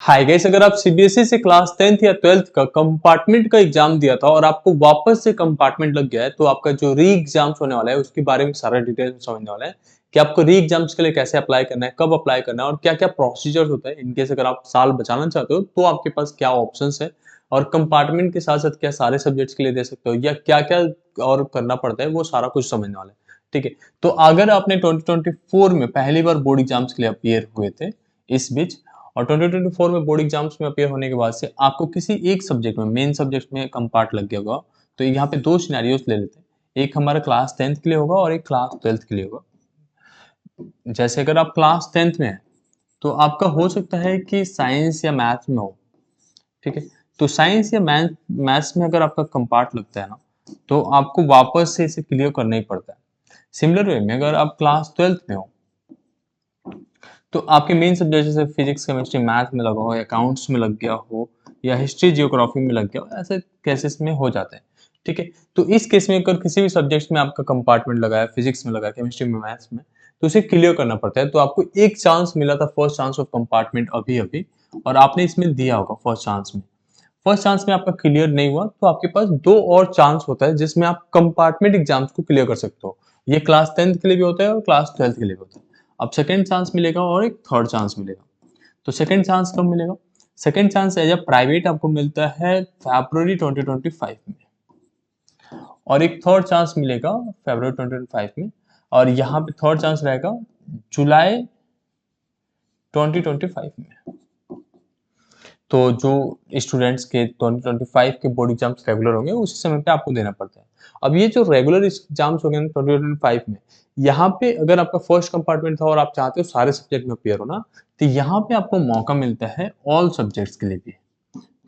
Hi guys, अगर आप CBSE से क्लास 10th या 12th का कंपार्टमेंट का एग्जाम दिया था और आपको वापस से कंपार्टमेंट लग गया है, तो आपका जो री एग्जाम्स होने वाला है उसके बारे में सारा डिटेल में समझने वाला है कि आपको री एग्जाम्स के लिए कैसे अप्लाई करना है, कब अप्लाई करना है और क्या-क्या प्रोसीजर्स होता है। इनकेस अगर आप साल बचाना चाहते हो तो आपके पास क्या ऑप्शंस है और कंपार्टमेंट के साथ-साथ क्या सारे सब्जेक्ट्स के लिए दे सकते हो या क्या-क्या और करना पड़ता है, वो सारा कुछ समझने वाला है। ठीक है? तो अगर आपने 2024 में पहली बार बोर्ड एग्जाम्स के लिए अपीयर हुए थे इस बीच और 2024 में बोर्ड एग्जाम्स में अपीयर होने के बाद से आपको किसी एक सब्जेक्ट में मेन सब्जेक्ट में कंपार्ट लग गया होगा, तो यहाँ पे दो सिनेरियोस ले लेते हैं। एक हमारा क्लास 10th के लिए होगा और एक क्लास 12th के लिए होगा। जैसे अगर आप क्लास 10th में हैं तो आपका हो सकता है कि साइंस या मैथ्स में हो। ठीक है? तो साइंस या मैथ्स में अगर आपका कंपार्ट लगता है ना, तो आपको वापस से इसे क्लियर करना ही पड़ता है। सिमिलर वे में अगर आप क्लास 12th में हो तो आपके मेन सब्जेक्ट जैसे फिजिक्स, केमिस्ट्री, मैथ में लगा हो, अकाउंट्स में लग गया हो या हिस्ट्री, जियोग्राफी में लग गया हो, ऐसे केसेस में हो जाते हैं। ठीक है? तो इस केस में अगर किसी भी सब्जेक्ट में आपका कंपार्टमेंट लगा है, फिजिक्स में लगा है, केमिस्ट्री में, मैथ्स में, तो उसे क्लियर करना पड़ता है। तो आपको एक चांस मिला था, फर्स्ट चांस ऑफ कंपार्टमेंट अभी-अभी, और आपने इसमें दिया होगा फर्स्ट चांस में। फर्स्ट चांस में आपका क्लियर नहीं हुआ तो आपके पास दो और चांस होता है जिसमें आप कंपार्टमेंट एग्जाम्स को क्लियर कर सकते हो। ये क्लास 10th के लिए भी होता है और क्लास 12th के लिए भी होता है। अब सेकंड चांस मिलेगा और एक थर्ड चांस मिलेगा। तो सेकंड चांस कब मिलेगा? Second chance as a private आपको मिलता है फरवरी 2025 में और एक थर्ड चांस मिलेगा फरवरी 2025 में और यहाँ पे थर्ड चांस रहेगा जुलाई 2025 में। तो जो स्टूडेंट्स के 2025 के बोर्ड एग्जाम्स रेगुलर होंगे उसी समय पे आपको देना पड़ता है। अब ये जो रेगुलर एग्जाम्स हो गए 2025 में, यहाँ पे अगर आपका फर्स्ट कंपार्टमेंट था और आप चाहते हो सारे सब्जेक्ट में अपियर होना, तो यहाँ पे आपको मौका मिलता है ऑल सब्जेक्ट्स के लिए भी।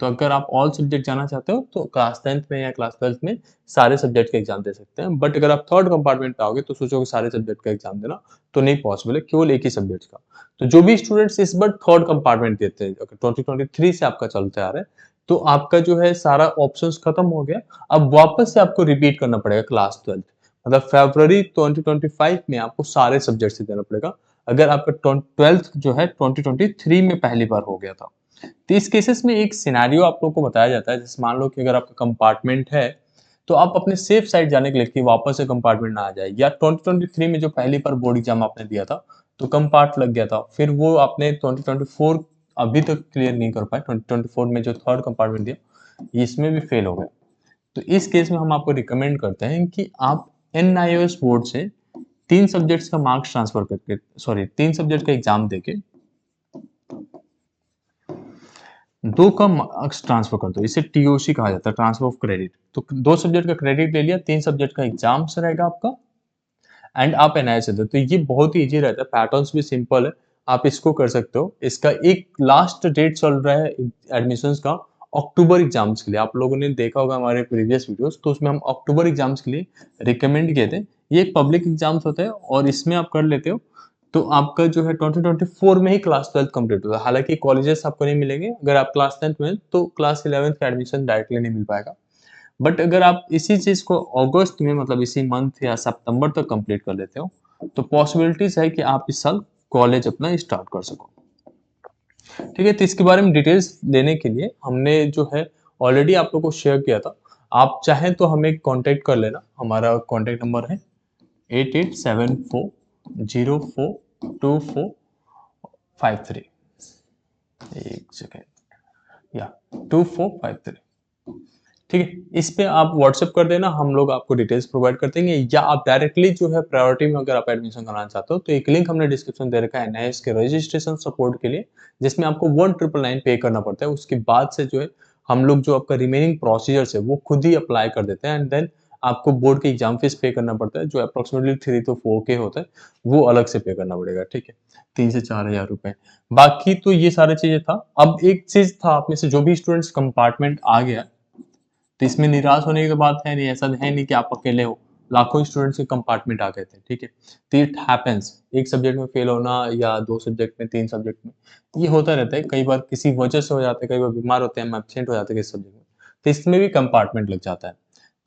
तो अगर आप ऑल सब्जेक्ट जाना चाहते हो तो क्लास 10th में या क्लास 12th में सारे सब्जेक्ट का एग्जाम दे सकते हैं। बट अगर आप थर्ड कंपार्टमेंट पे आओगे तो सोचोगे सारे सब्जेक्ट का एग्जाम देना, तो नहीं पॉसिबल है, केवल एक ही सब्जेक्ट का। तो जो भी स्टूडेंट्स इस बार थर्ड कंपार्टमेंट देते हैं, अगर 2023 से आपका चलते आ रहा है, तो आपका जो है सारा ऑप्शंस खत्म हो गया। अब वापस से आपको रिपीट करना पड़ेगा क्लास 12th, मतलब फरवरी 2025 में आपको सारे सब्जेक्ट से देना पड़ेगा। अगर आपका 12th जो है 2023 में पहली बार हो गया था। तो इस केसेस में एक सिनेरियो आप लोगों को बताया जाता है, जैसे मान लो कि अगर आपका कंपार्टमेंट है तो आप अपने सेफ साइड जाने के लिए कि वापस से कंपार्टमेंट ना आ जाए, या 2023 में जो पहली बार बोर्ड एग्जाम आपने दिया था तो कंपार्ट लग गया था, फिर वो आपने 2024 अभी तक क्लियर नहीं कर पाए, 2024 में जो थर्ड कंपार्टमेंट दिया इसमें भी फेल हो गए, तो इस केस में हम आपको रिकमेंड करते हैं कि आप एनआईओएस बोर्ड से तीन सब्जेक्ट्स का मार्क्स ट्रांसफर करके, सॉरी, तीन सब्जेक्ट का एग्जाम देके दो का मार्क्स ट्रांसफर कर दो, इसे टीओसी कहा जाता है, ट्रांसफर ऑफ क्रेडिट। तो दो सब्जेक्ट का क्रेडिट ले लिया, तीन सब्जेक्ट का एग्जाम्स रहेगा आपका एंड आप एनआईए से दो। तो ये बहुत ही इजी रहता है, पैटर्न्स भी सिंपल है, आप इसको कर सकते हो। इसका एक लास्ट डेट चल रहा है एडमिशंस का अक्टूबर एग्जाम्स के लिए। आप लोगों ने देखा होगा हमारे प्रीवियस वीडियोस, तो उसमें हम अक्टूबर एग्जाम्स के लिए रिकमेंड किए थे। ये एक पब्लिक एग्जाम्स होता है और इसमें आप कर लेते हो तो आपका जो है 2024 में ही क्लास 12th कंप्लीट होता है। हालांकि कॉलेजेस आपको नहीं मिलेंगे, अगर आप क्लास 10th में तो क्लास 11th का एडमिशन डायरेक्टली नहीं मिल पाएगा। बट अगर आप इसी चीज को अगस्त में, मतलब इसी मंथ या सितंबर तक कंप्लीट कर लेते हो, तो पॉसिबिलिटीज है कि आप इस साल कॉलेज अपना स्टार्ट कर सको। ठीक है? तो इसके बारे में डिटेल्स लेने के लिए हमने जो है ऑलरेडी आप लोगों को शेयर किया था। आप चाहें तो हमें कांटेक्ट कर लेना। हमारा कांटेक्ट नंबर है 8874042453। एक सेकेंड, या 2453। ठीक है? इस पे आप व्हाट्सएप कर देना, हम लोग आपको डिटेल्स प्रोवाइड कर देंगे, या आप डायरेक्टली जो है प्रायोरिटी में अगर आप एडमिशन कराना चाहते हो तो एक लिंक हमने डिस्क्रिप्शन दे रखा है एनआईएस के रजिस्ट्रेशन सपोर्ट के लिए, जिसमें आपको 1999 पे करना पड़ता है। उसके बाद से जो है हम लोग जो आपका रिमेनिंग प्रोसीजर्स है वो खुद ही अप्लाई कर देते हैं एंड देन आपको बोर्ड के एग्जाम फीस पे करना पड़ता है, जो अप्रोक्सीमेटली 3 to 4K होता है, वो अलग से पे करना पड़ेगा। ठीक है? 3 से 4 हज़ार रुपए। बाकी तो ये सारी चीजें था। अब एक चीज था, आप में से जो भी स्टूडेंट्स कंपार्टमेंट आ गया, तो इसमें निराश होने की तो बात है नहीं, ऐसा है नहीं कि आप अकेले हो, लाखों स्टूडेंट्स के कंपार्टमेंट आ गए थे। ठीक है? तो इट हैपेंस, एक सब्जेक्ट में फेल होना या दो सब्जेक्ट में, तीन सब्जेक्ट में, ये होता रहता है। कई बार किसी वजह से हो जाता है, कई बार बीमार होते हैं हम, एब्सेंट हो जाते हैं किसी सब्जेक्ट में, तो इसमें भी कंपार्टमेंट लग जाता है।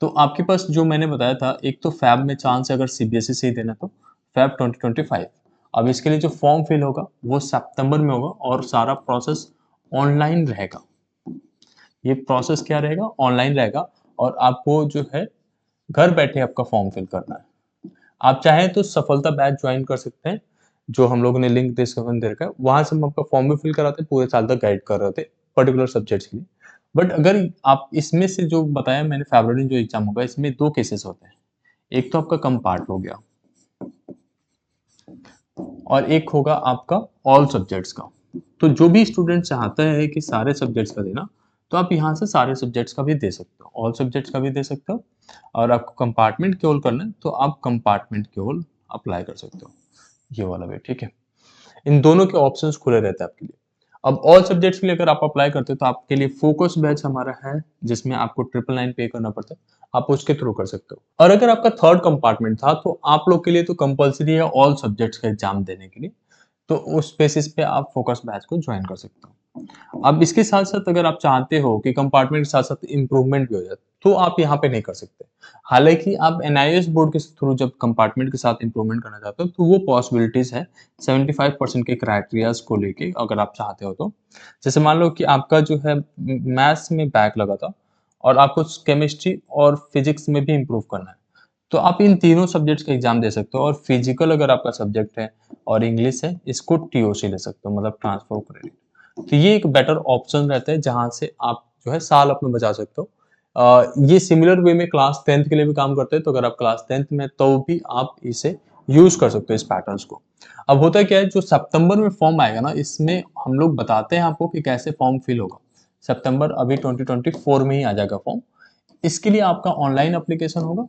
तो आपके पास जो मैंने बताया था, एक तो फैब में चांस है अगर सीबीएसई से ही देना, तो फैब 2025। अब इसके लिए जो फॉर्म फिल होगा वो सितंबर में होगा और सारा प्रोसेस ऑनलाइन रहेगा। ये प्रोसेस क्या रहेगा? ऑनलाइन रहेगा और आपको जो है घर बैठे आपका फॉर्म फिल करना है। आप चाहें तो सफलता बैच ज्वाइन कर सकते हैं, जो हम लोगों ने लिंक डिस्क्रिप्शन दे रखा है। वहाँ से हम आपका फॉर्म भी फिल कराते हैं, पूरे साल तक गाइड कर रहे थे, पर्टिकुलर सब्जेक्ट्स के लिए। बट अगर आप इसमें से जो बताया मैंने फरवरी में जो एग्ज़ाम होगा, इसमें 2 केसेस होते हैं। एक तो आपका कम पार्ट हो गया और एक होगा आपका ऑल सब्जेक्ट्स का। तो जो भी स्टूडेंट चाहता है कि सारे सब्जेक्ट्स का देना, तो आप यहाँ से सारे सब्जेक्ट्स का भी दे सकते हो, ऑल सब्जेक्ट्स का भी दे सकते हो और आपको कंपार्टमेंट केवल करना है, तो आप कंपार्टमेंट केवल अप्लाई कर सकते हो। ये वाला वे, ठीक है? इन दोनों के ऑप्शंस खुले रहते हैं आपके लिए। अब ऑल सब्जेक्ट्स के लिए अगर आप अप्लाई करते हो तो आपके लिए फोकस बैच हमारा है, जिसमें आपको 999 पे करना पड़ता है, आप उसके थ्रू कर सकते हो। और अगर आपका थर्ड कंपार्टमेंट था तो आप लोग के लिए तो कंपल्सरी है ऑल सब्जेक्ट्स का एग्जाम देने के लिए, तो उस बेसिस पे आप फोकस बैच को ज्वाइन कर सकते हो। अब इसके साथ-साथ अगर आप चाहते हो कि कंपार्टमेंट के साथ-साथ इम्प्रूवमेंट भी हो जाए, तो आप यहाँ पे नहीं कर सकते। हालाँकि आप एनआईएस बोर्ड के थ्रू जब कंपार्टमेंट के साथ इम्प्रूवमेंट करना चाहते हो, तो वो पॉसिबिलिटीज़ है 75% के क्राइटेरियाज़ को लेके अगर आप चाहते हो तो। जैसे मान लो कि आपका जो है मैथ्स में बैक लगा था और आपको केमिस्ट्री और फिजिक्स में भी इम्प्रूव करना है, तो आप इन तीनों सब्जेक्ट्स का एग्ज़ाम दे सकते हो और फिजिकल अगर आपका सब्जेक्ट है और इंग्लिश है, इसको टीओसी ले सकते हो मतलब ट्रांसफर ऑफ क्रेडिट। तो ये एक बेटर ऑप्शन रहता है जहाँ से आप जो है साल अपना बचा सकते हो। ये सिमिलर वे में क्लास 10th के लिए भी काम करते हैं, तो अगर आप क्लास 10th में तो भी आप इसे यूज़ कर सकते हो इस पैटर्न्स को। अब होता क्या है जो सितंबर में फॉर्म आएगा ना, इसमें हम लोग बताते हैं आपको कि कैसे फॉर्म फिल होगा। सितंबर अभी 2024 में ही आ जाएगा फॉर्म। इसके लिए आपका ऑनलाइन एप्लीकेशन होगा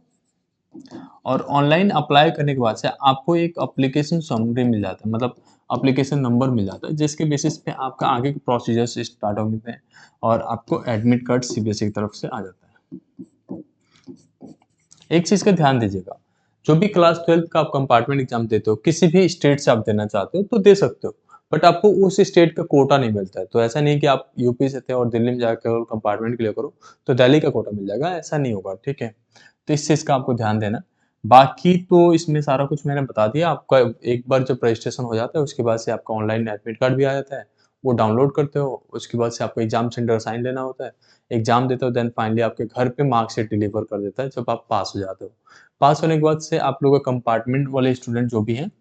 और ऑनलाइन अप्लाई करने के बाद से आपको एक एप्लीकेशन समरी मिल जाता है, मतलब एप्लीकेशन नंबर मिल जाता है, जिसके बेसिस पे आपका आगे के प्रोसीजर्स स्टार्ट होते हैं और आपको एडमिट कार्ड सीबीएसई की तरफ से आ जाता है। एक चीज़ का ध्यान दीजिएगा, जो भी क्लास 12th का आप कंपार्टमेंट एग्जाम देते हो, किसी भी स्टेट से आप देना चाहते हो तो दे सकते हो, बट आपको उस स्टेट का कोटा नहीं मिलता है। तो ऐसा नहीं कि आप यूपी से थे और दिल्ली में जाकर कंपार्टमेंट क्लियर करो तो दिल्ली का कोटा मिल जाएगा, ऐसा नहीं होगा, ठीक है? तो इस चीज़ का आपको ध्यान देना है। बाकी तो इसमें सारा कुछ मैंने बता दिया। आपका एक बार जब रजिस्ट्रेशन हो जाता है उसके बाद से आपका ऑनलाइन एडमिट कार्ड भी आ जाता है, वो डाउनलोड करते हो, उसके बाद से आपको एग्जाम सेंटर साइन लेना होता है, एग्जाम देते हो, देन फाइनली आपके घर पे मार्कशीट डिलीवर कर देता है जब आप पास हो जाते हो। पास होने के बाद से आप लोगों का कंपार्टमेंट वाले स्टूडेंट जो भी हैं,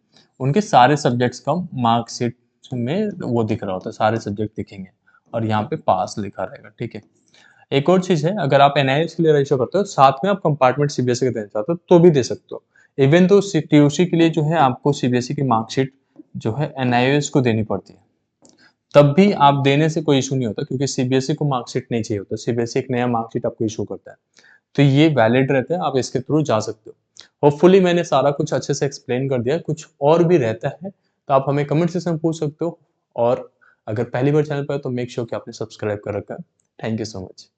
उनके सारे सब्जेक्ट्स का मार्कशीट में वो दिख रहा होता है, सारे सब्जेक्ट दिखेंगे और यहाँ पे पास लिखा रहेगा, ठीक है? एक और चीज़ है, अगर आप एनआईएस के लिए रजिस्टर करते हो, साथ में आप कंपार्टमेंट सीबीएसई का देना चाहते हो, तो भी दे सकते हो। इवन तो टीयूसी के लिए जो है आपको सीबीएसई की मार्कशीट जो है एनआईएस को देनी पड़ती है। तब भी आप देने से कोई इश्यू नहीं होता क्योंकि सीबीएसई को मार्कशीट नहीं चाहिए होता। सीबीएसई एक नया मार्कशीट आपको इश्यू करता है। तो ये वैलिड रहता है, आप इसके थ्रू जा सकते हो। होपफुली मैंने सारा कुछ अच्छे से एक्सप्लेन कर दिया। कुछ और भी रहता है, तो आप हमें कमेंट सेक्शन में पूछ सकते हो और अगर पहली बार चैनल पर है तो मेक श्योर कि आपने सब्सक्राइब कर रखा है। Thank you so much.